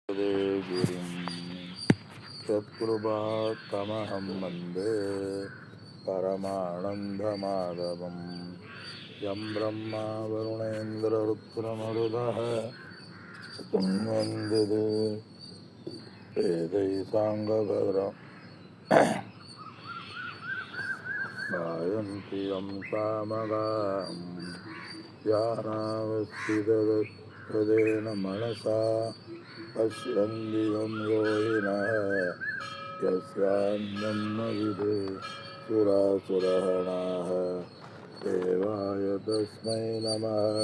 गिरिं यत्कृपात्तमहं वन्दे परमानन्दमाधवं यं ब्रह्मा वरुणेन्द्ररुद्रमरुदः वन्दे वेदैः साङ्गभद्रं गायन्ति यं सामगां ध्यानावस्थितदेन मनसा पश्यन्ति यं योगिनः यस्यान्तं न विदुः सुरासुरगणाः देवाय तस्मै नमः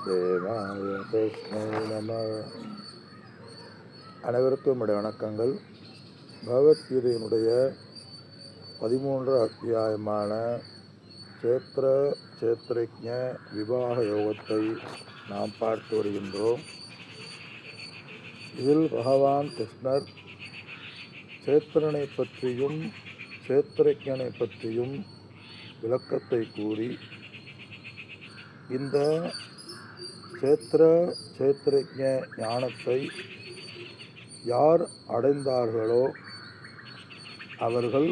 தேவாய தஸ்மை நம. அனைவருக்கும் என்னுடைய வணக்கங்கள். பகவத்கீதையினுடைய 13 அத்தியாயமான சேத்ரஜ்ஞ விவாக யோகத்தை நாம் பார்த்து வருகின்றோம். இதில் பகவான் கிருஷ்ணர் சேத்திரனை பற்றியும் சேத்திரஜனை பற்றியும் விளக்கத்தை கூறி, இந்த சேத்திரஜ ஞானத்தை யார் அடைந்தார்களோ அவர்கள்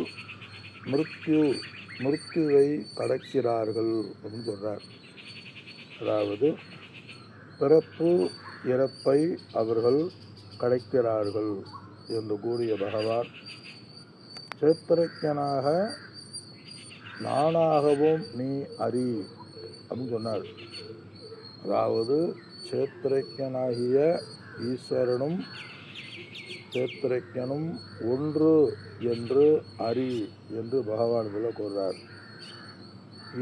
மிருத்யுவை கடக்கிறார்கள் அப்படின்னு சொல்றார். அதாவது பிறப்பு இறப்பை அவர்கள் கடக்கிறார்கள் என்று கூறிய பகவான், சேத்திரஜனாக நானாகவும் நீ அறி அப்படின்னு சொன்னார். அதாவது சேத்திரஜனாகிய ஈஸ்வரனும் சேத்திரஜனும் ஒன்று என்று அறி என்று பகவான் இதில் கூறுறார்.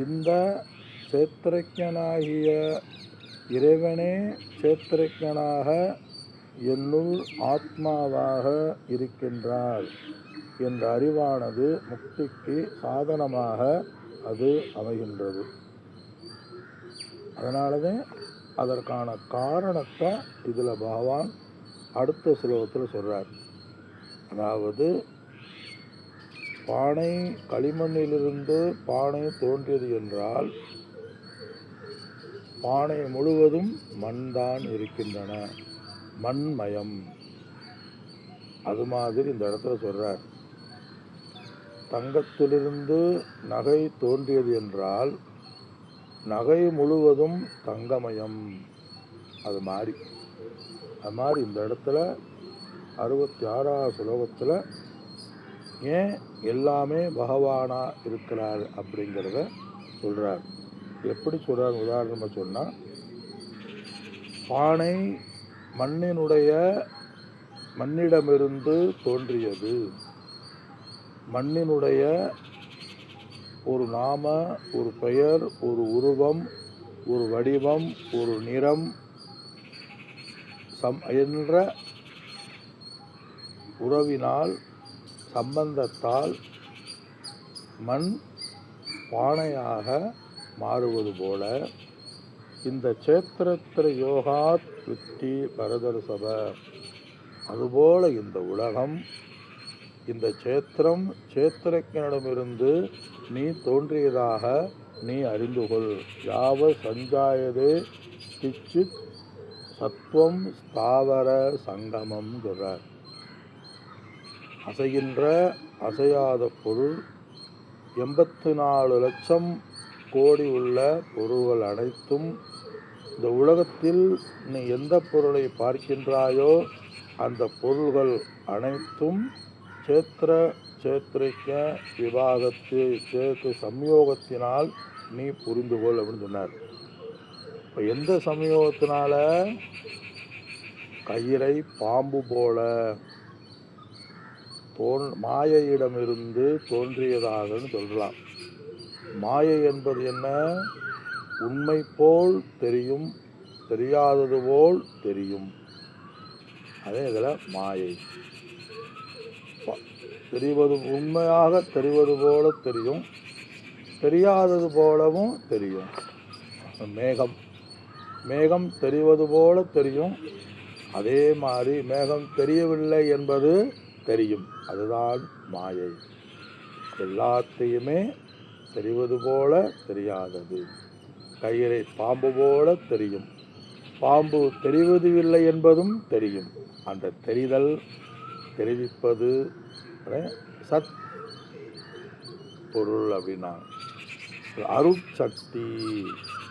இந்த சேத்திரஜனாகிய இறைவனே சேத்திரஜனாக என்னுள் ஆத்மாவாக இருக்கின்றார் என்ற அறிவானது முக்திக்கு சாதனமாக அது அமைகின்றது. அதனாலதான் அதற்கான காரணத்தை இதில் பகவான் அடுத்த ஸ்லோகத்தில் சொல்றார். அதாவது பானை களிமண்ணிலிருந்து பானை தோன்றியது என்றால் பானை முழுவதும் மண்தான் இருக்கின்றன, மண்மயம். அது மாதிரி இந்த இடத்துல சொல்றார், தங்கத்திலிருந்து நகை தோன்றியது என்றால் நகை முழுவதும் தங்கமயம். அது மாதிரி இந்த இடத்துல 66வது ஸ்லோகத்தில் ஏன் எல்லாமே பகவானா இருக்கிறார் அப்படிங்கிறத சொல்றார். எப்படி சொல்றார்? உதாரணமாக சொன்னால், பானை மண்ணிடமிருந்து தோன்றியது. மண்ணினுடைய ஒரு நாம, ஒரு பெயர், ஒரு உருவம், ஒரு வடிவம், ஒரு நிறம் என்ற உறவினால் சம்பந்தத்தால் மண் பானையாக மாறுவது போல இந்த சேத்திரத்திர யோகாத் வித்தி பரதர்சப, அதுபோல இந்த உலகம், இந்த சேத்திரஜனிடமிருந்து நீ தோன்றியதாக நீ அறிந்து கொள். யாவ சஞ்சாயதே கிச்சித் சத்வம் ஸ்தாவர சங்கமம் சொல்றார். அசைகின்ற அசையாத பொருள் 84 லட்சம் கோடி உள்ள பொருள்கள் அனைத்தும், இந்த உலகத்தில் நீ எந்த பொருளை பார்க்கின்றாயோ அந்த பொருள்கள் அனைத்தும் சேத்திரஜ விவாகத்து சம்யோகத்தினால் நீ புரிந்து கொள் அப்படின்னு சொன்னார். இப்போ எந்த சம்யோகத்தினால? கயிறை பாம்பு போல மாயையிடமிருந்து தோன்றியதாகன்னு சொல்லலாம். மாயை என்பது என்ன? உண்மை போல் தெரியும், தெரியாதது போல் தெரியும். அதே இதில் மாயை தெரிவது, உண்மையாக தெரிவது போல தெரியும், தெரியாதது போலவும் தெரியும். மேகம் தெரிவது போல தெரியும், அதே மாதிரி மேகம் தெரியவில்லை என்பது தெரியும். அதுதான் மாயை. எல்லாத்தையுமே தெரிவது போல தெரியாதது. கயிறை பாம்பு போல தெரியும், பாம்பு தெரிவதில்லை என்பதும் தெரியும். அந்த தெரிதல் தெரிவிப்பது சத் பொருள் அப்படின்னா அருட்சக்தி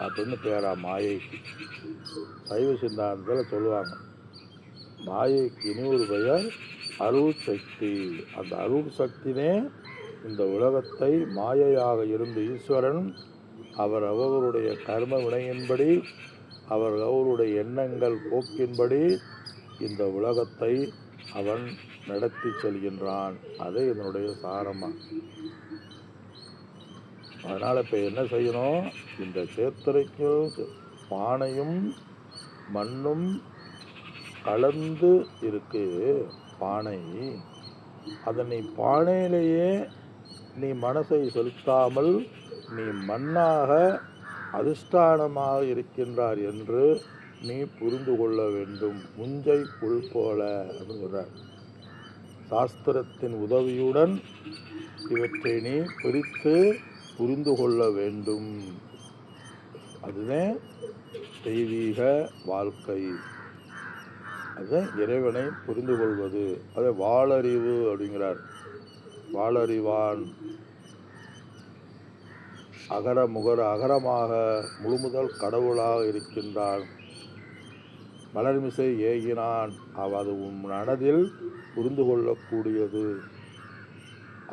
அப்படின்னு பேரா மாயைக்கு. சைவ சித்தாந்தத்தில் சொல்லுவாங்க, மாயைக்கு இனி ஒரு பெயர் அருட்சக்தி. அந்த அருட்சக்தினே இந்த உலகத்தை மாயையாக இருந்த ஈஸ்வரன் அவருடைய கர்ம வினையின்படி அவருடைய எண்ணங்கள் போக்கின்படி இந்த உலகத்தை அவன் நடத்தி செல்கின்றான். அது இதனுடைய சாரமாக. அதனால் இப்போ என்ன செய்யணும், இந்த சேத்திரைக்கும் பானையும் மண்ணும் கலந்து இருக்கு பானை. அதை நீ பானையிலேயே நீ மனசை செலுத்தாமல் நீ மண்ணாக அதிஷ்டானமாக இருக்கின்றார் என்று நீ புரிந்து கொள்ள வேண்டும். முஞ்சை புல் போல அப்படின்னு சொல்றார். சாஸ்திரத்தின் உதவியுடன் இவற்றை நீ பிரித்து புரிந்து கொள்ள வேண்டும். அதுதான் தெய்வீக வாழ்க்கை. அது இறைவனை புரிந்து கொள்வது. அதை வாளறிவு அப்படிங்கிறார். வாளறிவான் அகர முகர அகரமாக முழுமுதல் கடவுளாக இருக்கின்றான். மலர்மிசை ஏகினான். அது உன் மனதில் புரிந்து கொள்ளக்கூடியது.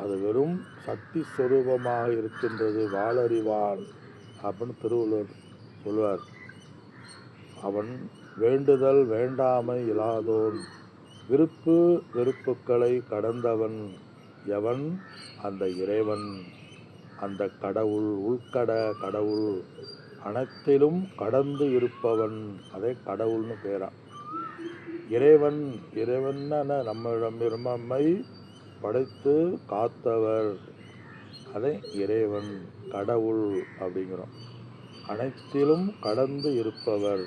அது வெறும் சக்தி ஸ்வரூபமாக இருக்கின்றது. வாளறிவான் அப்படின்னு திருவள்ளுவர் சொல்வார். அவன் வேண்டுதல் வேண்டாமை இல்லாதோன், விருப்பு வெறுப்புக்களை கடந்தவன் எவன்? அந்த இறைவன், அந்த கடவுள், உள்கட கடவுள், அனைத்திலும் கடந்து இருப்பவன். அதே கடவுள்னு பேரா. இறைவன், இறைவன் நம்மை படைத்து காத்தவர். அதை இறைவன் கடவுள் அப்படிங்கிறோம். அனைத்திலும் கடந்து இருப்பவர்.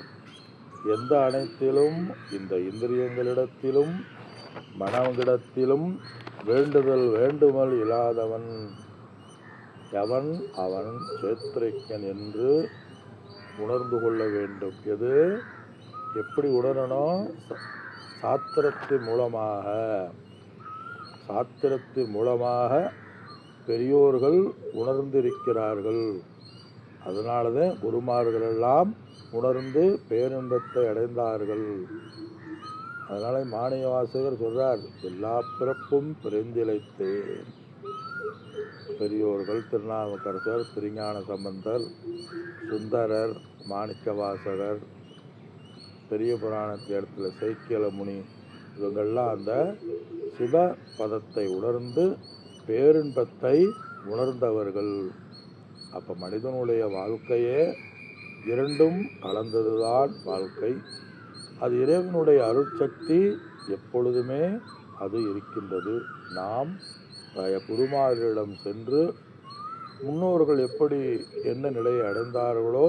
எந்த அனைத்திலும்? இந்த இந்திரியங்களிடத்திலும் மனங்களிடத்திலும் வேண்டுதல் வேண்டுமல் இல்லாதவன் எவன்? அவன் சேத்திரைக்கன் என்று உணர்ந்து கொள்ள வேண்டும். எது எப்படி உணரணும்? சாத்திரத்தின் மூலமாக. சாத்திரத்தின் மூலமாக பெரியோர்கள் உணர்ந்திருக்கிறார்கள். அதனாலதான் குருமார்கள் எல்லாம் உணர்ந்து பேரின்பத்தை அடைந்தார்கள். அதனால மாணிக்கவாசகர் சொல்றார், எல்லா பிறப்பும் பிறந்திழைத்தேன். பெரியோர்கள் திருநாவுக்கரசர், திருஞான சம்பந்தர், சுந்தரர், மாணிக்கவாசகர், பெரிய புராணத்தை இடத்துல சைக்கிய முனி, இவங்கள்லாம் அந்த சிவ பதத்தை உணர்ந்து பேரின்பத்தை உணர்ந்தவர்கள். அப்போ மனிதனுடைய வாழ்க்கையே இரண்டும் கலந்ததுதான் வாழ்க்கை. அது இறைவனுடைய அருட்சக்தி எப்பொழுதுமே அது இருக்கின்றது. நாம் குருமாரிடம் சென்று முன்னோர்கள் எப்படி என்ன நிலையை அடைந்தார்களோ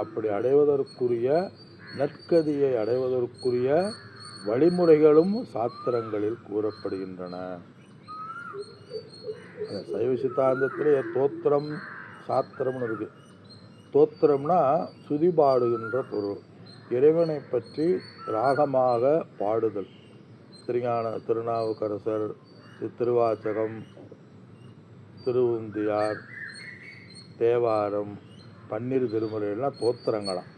அப்படி அடைவதற்குரிய நற்கதியை அடைவதற்குரிய வழிமுறைகளும் சாத்திரங்களில் கூறப்படுகின்றன. சைவ சித்தாந்தத்திலே தோத்திரம் சாத்திரம்னு இருக்கு. தோத்திரம்னா சுதி பாடுகின்ற பொருள். இறைவனை பற்றி ராகமாக பாடுதல். திருநாவுக்கரசர், திருவாச்சகம், திருவுந்தியார், தேவாரம், பன்னிரு திருமுறைகள்லாம் தோத்திரங்களாம்.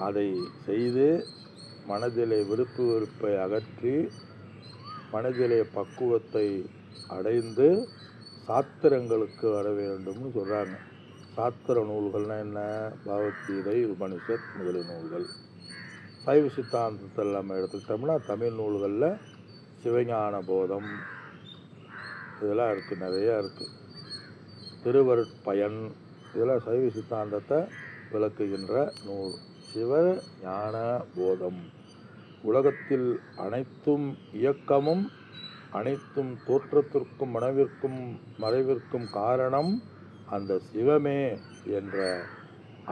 அதை செய்து மனதிலே விருப்பு வெறுப்பை அகற்றி மனதிலே பக்குவத்தை அடைந்து சாத்திரங்களுக்கு வர வேண்டும்னு சொல்கிறாங்க. சாத்திர நூல்கள்னால் என்ன? பகவத்கீதை, உபனிஷத் முதலிய நூல்கள். சைவ சித்தாந்தத்தில் நம்ம எடுத்துக்கிட்டோம்னா தமிழ் நூல்களில் சிவஞான போதம் இதெல்லாம் இருக்குது, நிறையா இருக்குது. திருவருட்பயன் இதெல்லாம் சைவ சித்தாந்தத்தை விளக்குகின்ற நூல். சிவ ஞான போதம். உலகத்தில் அனைத்தும் இயக்கமும் அனைத்தும் தோற்றத்திற்கும் மனவிற்கும் மறைவிற்கும் காரணம் அந்த சிவமே என்ற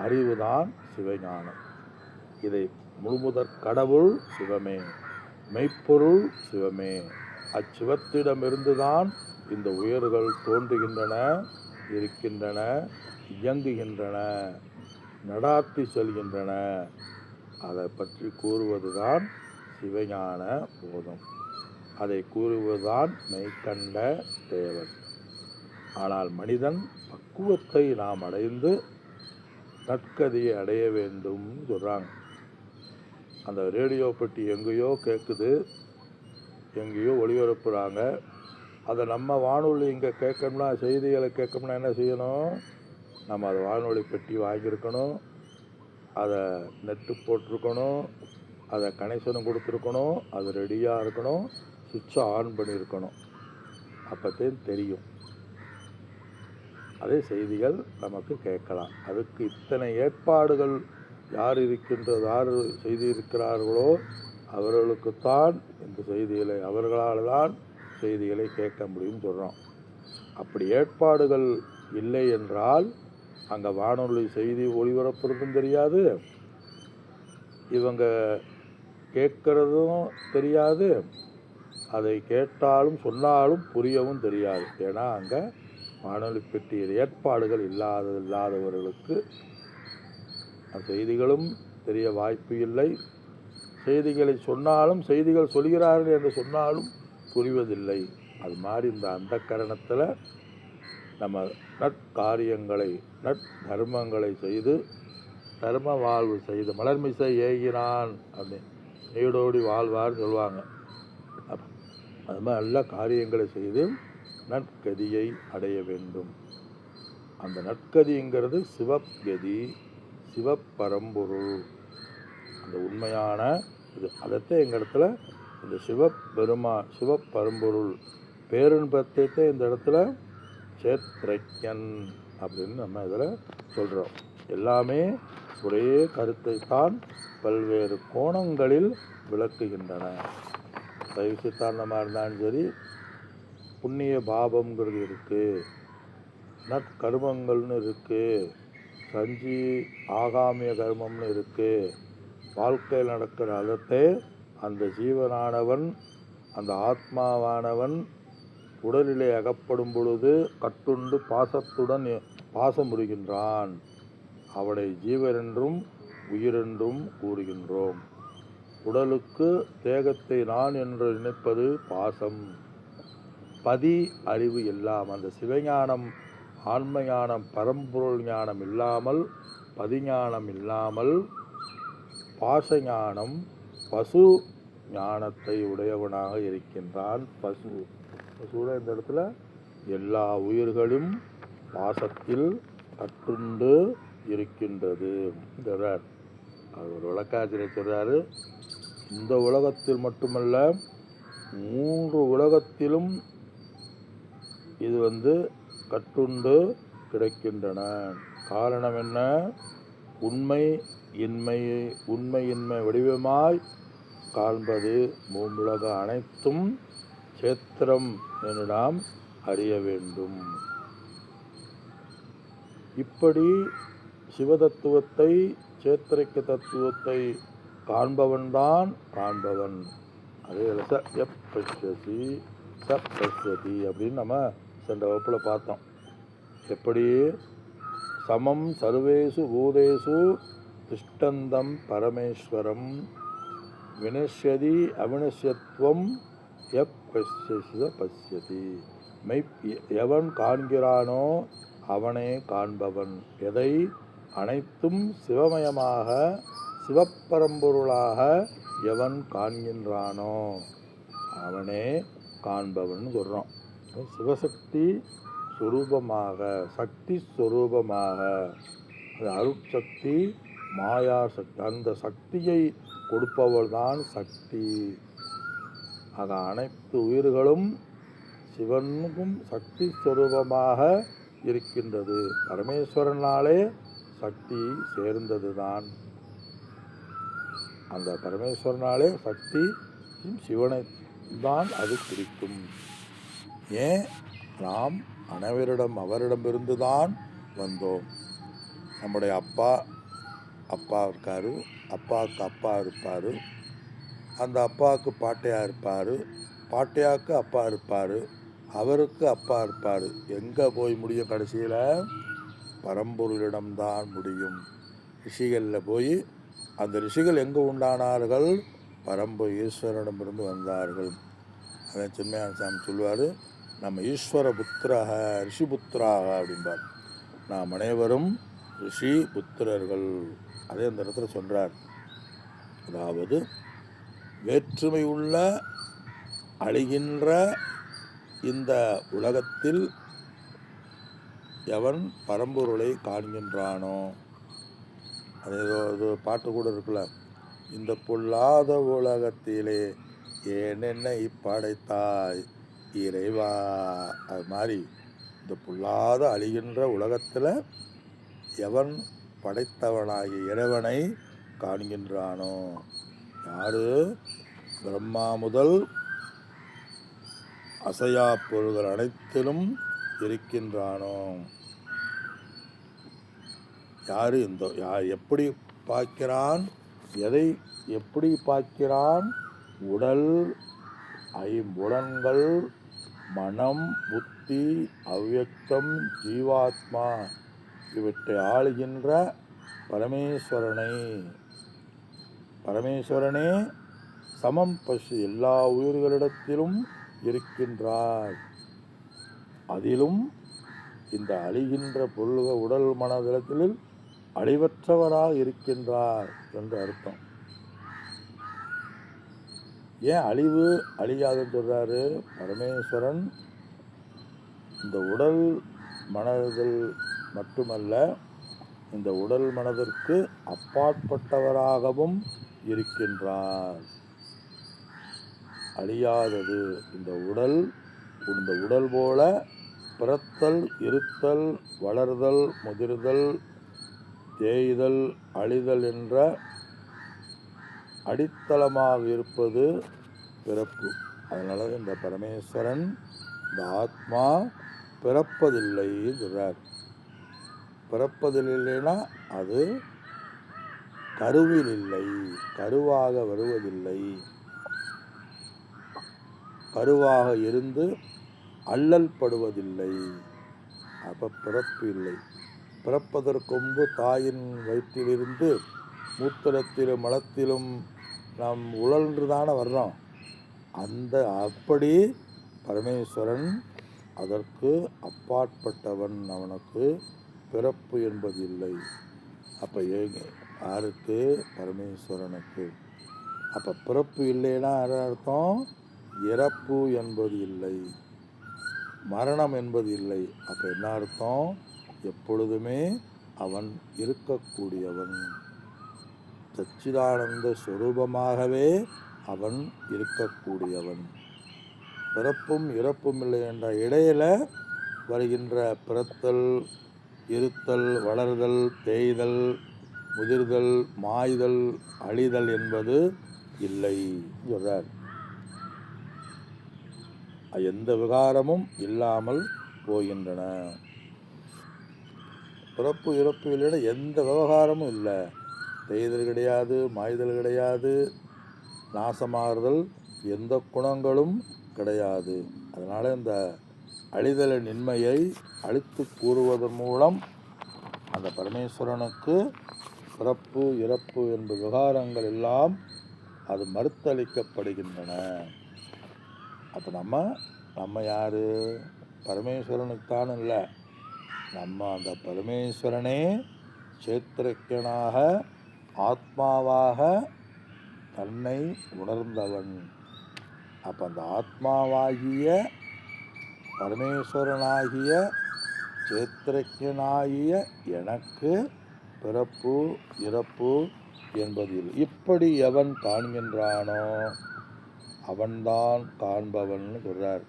அறிவுதான் சிவஞானம். இதை முழுமுதற் கடவுள் சிவமே, மெய்ப்பொருள் சிவமே. அச்சிவத்திடமிருந்துதான் இந்த உயிர்கள் தோன்றுகின்றன, இருக்கின்றன, இயங்குகின்றன. நடாத்தி செல்கின்றன. அதை பற்றி கூறுவதுதான் சிவஞான போதம். அதை கூறுவதுதான் மெய்கண்ட தேவன். ஆனால் மனிதன் பக்குவத்தை நாம் அடைந்து நற்கதியை அடைய வேண்டும் சொல்கிறாங்க. அந்த ரேடியோ பெட்டி எங்கேயோ கேட்குது, எங்கேயோ ஒளிபரப்புகிறாங்க. அதை நம்ம வானொலி இங்கே கேட்கணும்னா, செய்திகளை கேட்கணும்னா என்ன செய்யணும்? நம்ம அதை வானொலி பெட்டி வாங்கியிருக்கணும், அதை நெட்டு போட்டிருக்கணும், அதை கனெக்ஷனும் கொடுத்துருக்கணும், அது ரெடியாக இருக்கணும், சுவிட்சை ஆன் பண்ணியிருக்கணும். அப்போத்தையும் தெரியும். அதே செய்திகள் நமக்கு கேட்கலாம். அதுக்கு இத்தனை ஏற்பாடுகள் யார் செய்திருக்கிறார்களோ அவர்களுக்குத்தான் இந்த செய்திகளை, அவர்களால் தான் செய்திகளை கேட்க முடியும் சொல்கிறோம். அப்படி ஏற்பாடுகள் இல்லை என்றால் அங்கே வானொலி செய்தி ஒளிபரப்புறதும் தெரியாது, இவங்க கேட்கறதும் தெரியாது, அதை கேட்டாலும் சொன்னாலும் புரியவும் தெரியாது. ஏன்னா அங்கே வானொலி பெட்டியில் ஏற்பாடுகள் இல்லாதவர்களுக்கு செய்திகளும் தெரிய வாய்ப்பு இல்லை. செய்திகளை சொன்னாலும், செய்திகள் சொல்கிறார்கள் என்று சொன்னாலும் புரிவதில்லை. அது மாதிரி இந்த அந்த கரணத்தில் நம்ம நற்காரியங்களை, நற்தர்மங்களை செய்து தர்ம வாழ்வு செய்து மலர்மிசை ஏகினான் அப்படின்னு நீடோடி வாழ்வார்னு சொல்லுவாங்க. அது மாதிரி நல்ல காரியங்களை செய்து நற்கதியை அடைய வேண்டும். அந்த நற்கதிங்கிறது சிவகதி, சிவப்பரம்பொருள், அந்த உண்மையான இது. அதைத்தான் எங்கள் இடத்துல இந்த சிவப்பரம்பொருள் பேரின்பத்தை இந்த இடத்துல சேத்ரஜன் அப்படின்னு நம்ம இதில் சொல்கிறோம். எல்லாமே ஒரே கருத்தை தான் பல்வேறு கோணங்களில் விளக்குகின்றன. சைவ சித்தாந்தமாக இருந்தாலும் சரி, புண்ணிய பாபம்ங்கிறது இருக்குது, நற்கர்மங்கள்னு இருக்குது, சஞ்சி ஆகாமிய கர்மம்னு இருக்குது. வாழ்க்கையில் நடக்கிற அதத்தை அந்த ஜீவனானவன், அந்த ஆத்மாவானவன் உடலிலே அகப்படும் பொழுது கட்டுண்டு பாசத்துடன் பாசமுறுகின்றான். அவனை ஜீவரென்றும் உயிரென்றும் கூறுகின்றோம். உடலுக்கு தேகத்தை நான் என்று நினைப்பது பாசம். பதி அறிவு இல்லாமல், அந்த சிவஞானம், ஆன்ம ஞானம், பரம்பொருள் ஞானம் இல்லாமல், பதிஞானம் இல்லாமல், பாசஞானம், பசு ஞானத்தை உடையவனாக இருக்கின்றான். பசுட இந்த இடத்துல எல்லா உயிர்களும் பாசத்தில் கட்டுண்டு இருக்கின்றது. அவர் ஒரு விளக்காசிரியர் சொல்றாரு, இந்த உலகத்தில் மட்டுமல்ல 3 உலகத்திலும் இது கட்டுண்டு கிடைக்கின்றன. காரணம் என்ன? உண்மையின்மை வடிவமாய் காண்பது மூவுலக அனைத்தும் சேத்திரம் என்று நாம் அறிய வேண்டும். இப்படி சிவதத்துவத்தை, சேத்திரிக்க தத்துவத்தை காண்பவன்தான் காண்பவன். அதே சப்தி அப்படின்னு நம்ம சென்ற வகுப்பில் பார்த்தோம். எப்படி சமம் சர்வேசு பூதேசு திஷ்டந்தம் பரமேஸ்வரம் வினஷ்யதி அவினஷ்யத்துவம் பஷ்யதி. எவன் காண்கிறானோ அவனே காண்பவன். எதை? அனைத்தும் சிவமயமாக சிவப்பரம்பொருளாக எவன் காண்கின்றானோ அவனே காண்பவன் சொல்கிறோம். சிவசக்தி ஸ்வரூபமாக, சக்தி ஸ்வரூபமாக, அது அருட்சக்தி, மாயா சக்தி, அந்த சக்தியை கொடுப்பவள் தான் சக்தி. ஆக அனைத்து உயிர்களும் சிவனுக்கும் சக்தி ஸ்வரூபமாக இருக்கின்றது. பரமேஸ்வரனாலே சக்தி சேர்ந்தது தான். அந்த பரமேஸ்வரனாலே சக்தி சிவனை தான் அது குறிக்கும். ஏன்? நாம் அவரிடமிருந்து தான் வந்தோம். நம்முடைய அப்பா இருக்காரு, அப்பாவுக்கு அப்பா இருப்பார், அந்த அப்பாவுக்கு பாட்டையாக இருப்பார், பாட்டையாவுக்கு அப்பா இருப்பார், அவருக்கு அப்பா இருப்பார். எங்கே போய் முடியும்? கடைசியில் பரம்பொருளிடம்தான் முடியும். ரிஷிகளில் போய் அந்த ரிஷிகள் எங்கே உண்டானார்கள்? பரம்பு ஈஸ்வரனிடமிருந்து வந்தார்கள். அதை சின்மயான சாமி சொல்லுவார், நம்ம ஈஸ்வர புத்திராக ரிஷி புத்திராக அப்படிம்பார். நாம் அனைவரும் ரிஷி புத்திரர்கள். அதே அந்த இடத்துல சொல்கிறார். அதாவது வேற்றுமை உள்ள அழிகின்ற இந்த உலகத்தில் எவன் பரம்பொருளை காண்கின்றானோ, அது ஏதோ பாட்டு கூட இருக்குல்ல, இந்த பொல்லாத உலகத்திலே ஏனென்னை படைத்தாய் இறைவா. அது மாதிரி இந்த பொல்லாத அழிகின்ற உலகத்தில் எவன் படைத்தவனாகிய இறைவனை காண்கின்றானோ, யாரு? பிரம்மா முதல் அசையா பொருள்கள் அனைத்திலும் இருக்கின்றானோ, யாரு? எப்படி பார்க்கிறான்? எதை எப்படி பார்க்கிறான்? உடல், ஐம்புலன்கள், மனம், புத்தி, அவ்யக்தம், ஜீவாத்மா இவற்றை ஆளுகின்ற பரமேஸ்வரனே சமம் பசு எல்லா உயிர்களிடத்திலும் இருக்கின்றார். அதிலும் இந்த அழிகின்ற பொருள்கள் உடல் மனதில் அழிவற்றவராக இருக்கின்றார் என்று அர்த்தம். ஏன் அழியாதுன்னு சொல்றாரு? பரமேஸ்வரன் இந்த உடல் மனதில் மட்டுமல்ல, இந்த உடல் மனதிற்கு அப்பாற்பட்டவராகவும் இருக்கின்றார். அழியாதது இந்த உடல் போல பிறத்தல், இருத்தல், வளர்தல், முதிர்தல், தேய்தல், அழிதல் என்ற அடித்தளமாக இருப்பது பிறப்பு. அதனால இந்த பரமேஸ்வரன், இந்த ஆத்மா பிறப்பதில்லை சொல்றார். பிறப்பதில்லைன்னா அது கருவில் இல்லை, கருவாக வருவதில்லை. கருவாக இருந்து அல்லல் படுவதில்லை. அப்போ பிறப்பு இல்லை. பிறப்பதற்கு முன்பு தாயின் வயிற்றிலிருந்து மூத்திரத்திலும் மலத்திலும் நாம் உழன்றுதானே வர்றோம். அப்படி பரமேஸ்வரன் அதற்கு அப்பாற்பட்டவன். அவனுக்கு பிறப்பு என்பது இல்லை. அப்போ யாருக்கு? பரமேஸ்வரனுக்கு. அப்போ பிறப்பு இல்லைன்னா அர்த்தம் இறப்பு என்பது இல்லை, மரணம் என்பது இல்லை. அப்போ என்ன அர்த்தம்? எப்பொழுதுமே அவன் இருக்கக்கூடியவன், சச்சிதானந்த ஸ்வரூபமாகவே அவன் இருக்கக்கூடியவன். பிறப்பும் இறப்பும் இல்லை என்ற இடையில வருகின்ற பிறத்தல், இருத்தல், வளர்தல், தேய்தல், முதிர்தல், மாய்தல், அழிதல் என்பது இல்லை சொல்றார். எந்த விகாரமும் இல்லாமல் போகின்றன. பிறப்பு இறப்பு இல்லைன்னா எந்த விவகாரமும் இல்லை. தேய்தல் கிடையாது, மாய்தல் கிடையாது, நாசமாறுதல், எந்த குணங்களும் கிடையாது. அதனால் இந்த அழிதலின் இன்மையை அழித்து கூறுவதன் மூலம் அந்த பரமேஸ்வரனுக்கு பிறப்பு இறப்பு என்ற விவகாரங்கள் எல்லாம் அது மறுத்தளிக்கப்படுகின்றன. அப்போ நம்ம யார்? பரமேஸ்வரனுக்குத்தான் இல்லை, நம்ம அந்த பரமேஸ்வரனே சேத்திரக்கனாக ஆத்மாவாக தன்னை உணர்ந்தவன். அப்போ அந்த ஆத்மாவாகிய பரமேஸ்வரனாகிய சேத்திரக்கனாகிய எனக்கு பிறப்பு இறப்பு என்பதில் இப்படி எவன் காண்கின்றானோ அவன்தான் காண்பவன் சொல்றார்.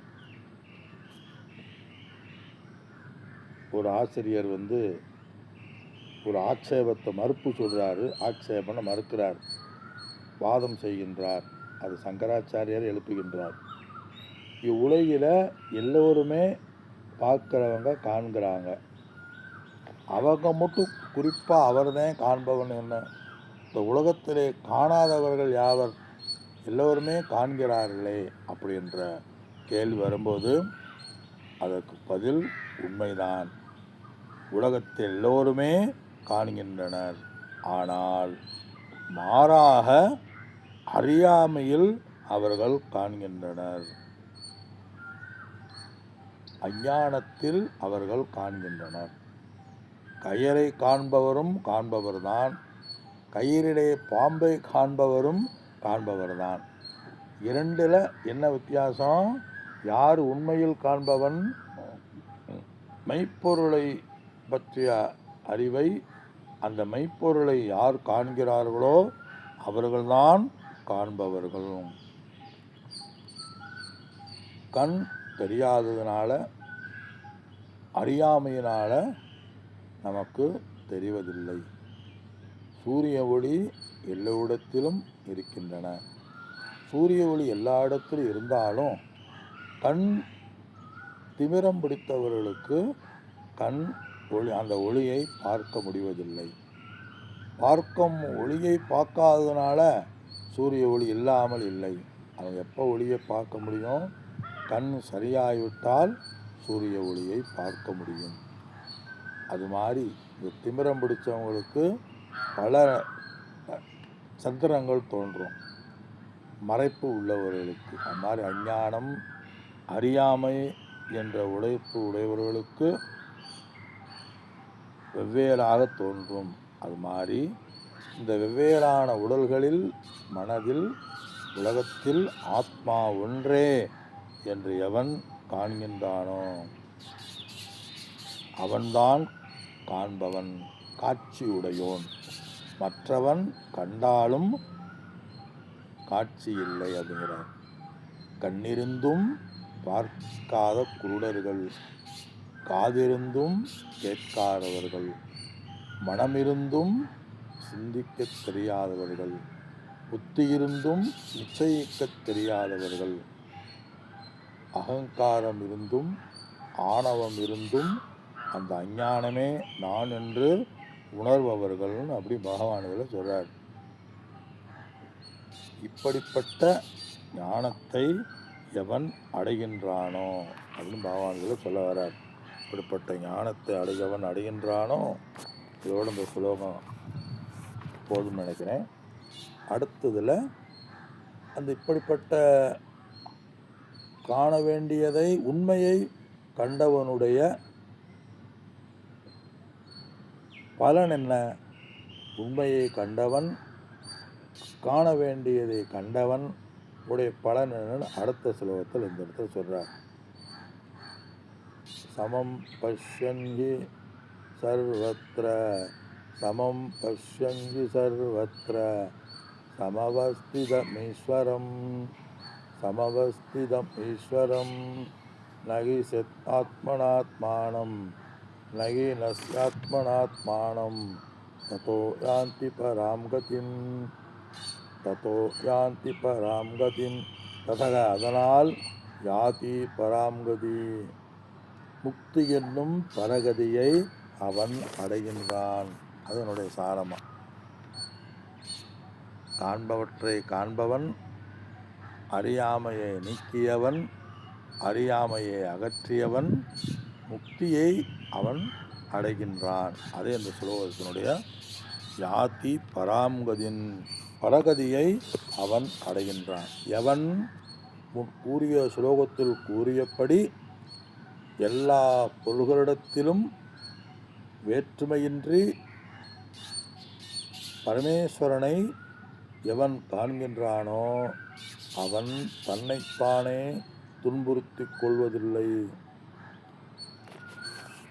ஒரு ஆசிரியர் ஒரு ஆட்சேபத்தை மறுப்பு சொல்றாரு. ஆட்சேபனை மறுக்கிறார், வாதம் செய்கின்றார். அது சங்கராச்சாரியார் எழுப்புகின்றார். இவ்வுலகில் எல்லோருமே பார்க்குறவங்க காண்கிறாங்க, அவங்க மட்டும் குறிப்பாக அவர் தான் காண்பவன் என்ன? இந்த உலகத்திலே காணாதவர்கள் யாவர்? எல்லோருமே காண்கிறார்களே அப்படின்ற கேள்வி வரும்போது அதற்கு பதில் உண்மைதான். உலகத்தில் எல்லோருமே காண்கின்றனர். ஆனால் மாறாக அறியாமையில் அவர்கள் காண்கின்றனர். அஞ்ஞானத்தில் அவர்கள் காண்கின்றனர். கயரை காண்பவரும் காண்பவர்தான், கயிறிலே பாம்பை காண்பவரும் காண்பவர்தான். இரண்டில் என்ன வித்தியாசம்? யார் உண்மையில் காண்பவன்? மெய்ப்பொருளை பற்றிய அறிவை, அந்த மெய்ப்பொருளை யார் காண்கிறார்களோ அவர்கள்தான் காண்பவர்கள். கண் தெரியாததுனால, அறியாமையினால நமக்கு தெரிவதில்லை. சூரிய ஒளி எல்லோரிடத்திலும் இருக்கின்றன. சூரிய ஒளி எல்லா இடத்திலும் இருந்தாலும் கண் திமிரம் பிடித்தவர்களுக்கு கண் ஒளி, அந்த ஒளியை பார்க்க முடிவதில்லை. பார்க்கும் ஒளியை பார்க்காததுனால சூரிய ஒளி இல்லாமல் இல்லை. அவங்க எப்போ ஒளியை பார்க்க முடியும்? கண் சரியாகிவிட்டால் சூரிய ஒளியை பார்க்க முடியும். அது மாதிரி இந்த திமிரம் பிடித்தவங்களுக்கு பல சந்திரங்கள் தோன்றும், மறைப்பு உள்ளவர்களுக்கு. அது மாதிரி அஞ்ஞானம், அறியாமை என்ற உழைப்பு உடையவர்களுக்கு வெவ்வேறாக தோன்றும். அது மாதிரி இந்த வெவ்வேறான உடல்களில், மனதில், உலகத்தில் ஆத்மா ஒன்றே என்று எவன் காண்கின்றானோ அவன்தான் காண்பவன், காட்சியுடையோன். மற்றவன் கண்டாலும் காட்சி இல்லை அப்படிங்கிறார். கண்ணிருந்தும் பார்க்காத குருடர்கள், காதிருந்தும் கேட்காதவர்கள், மனமிருந்தும் சிந்திக்க தெரியாதவர்கள், புத்தியிருந்தும் நிச்சயிக்க தெரியாதவர்கள், அகங்காரம் இருந்தும் ஆணவம் இருந்தும் அந்த அஞ்ஞானமே நான் என்று உணர்பவர்கள் அப்படி பகவான்கள் சொல்றார். இப்படிப்பட்ட ஞானத்தை எவன் அடைகின்றானோ அப்படின்னு பகவான்கள் சொல்ல வர்றார். இப்படிப்பட்ட ஞானத்தை எவன் அடைகின்றானோ, இதோடு இந்த சுலோகம் போதும்னு நினைக்கிறேன். அடுத்ததில் அந்த இப்படிப்பட்ட காண வேண்டியதை, உண்மையை கண்டவனுடைய பலன் என்ன? உண்மையை கண்டவன், காண வேண்டியதை கண்டவன் உடைய பலன் என்னன்னு அடுத்த ஸ்லோகத்தில் இந்த இடத்துல சொல்றார். சமம் பஷ்யன்ஹி சர்வத்ர, சமம் பஷ்யன்ஹி சர்வத்ர, சமவஸ்திதம் ஈஸ்வரம், சமவஸ்திதம் ஈஸ்வரம், நகி சத்மாத்மனாத்மானம், நகி நஸ்யாத்மனாத்மானம், ததோ யாந்தி பராம் கதிம், ததோ யாந்தி பராம் கதிம். ததக அதனால், யாதி பராம் கதி முக்தி என்னும் பரகதியை அவன் அடைகின்றான். அதனுடைய சாரமா, காண்பவற்றை காண்பவன், அறியாமையை நீக்கியவன், அறியாமையை அகற்றியவன், முக்தியை அவன் அடைகின்றான். அதே இந்த ஸ்லோகத்தினுடைய யாதி பராம்கதின், பரகதியை அவன் அடைகின்றான். எவன் கூறிய ஸ்லோகத்தில் கூறியபடி எல்லா பொருள்களிடத்திலும் வேற்றுமையின்றி பரமேஸ்வரனை எவன் காண்கின்றானோ அவன் தன்னைத்தானே துன்புறுத்திக் கொள்வதில்லை,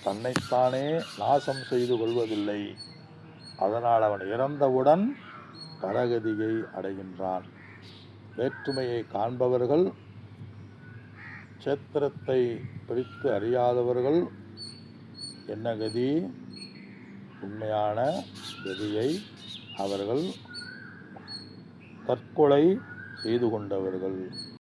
தன்னைத்தானே நாசம் செய்து கொள்வதில்லை. அதனால் அவன் இறந்தவுடன் பரகதியை அடைகின்றான். வேற்றுமையை காண்பவர்கள், சேத்திரத்தை பிரித்து அறியாதவர்கள் என்ன கதி? உண்மையான கதியை அவர்கள் தற்கொலை செய்து கொண்டவர்கள்.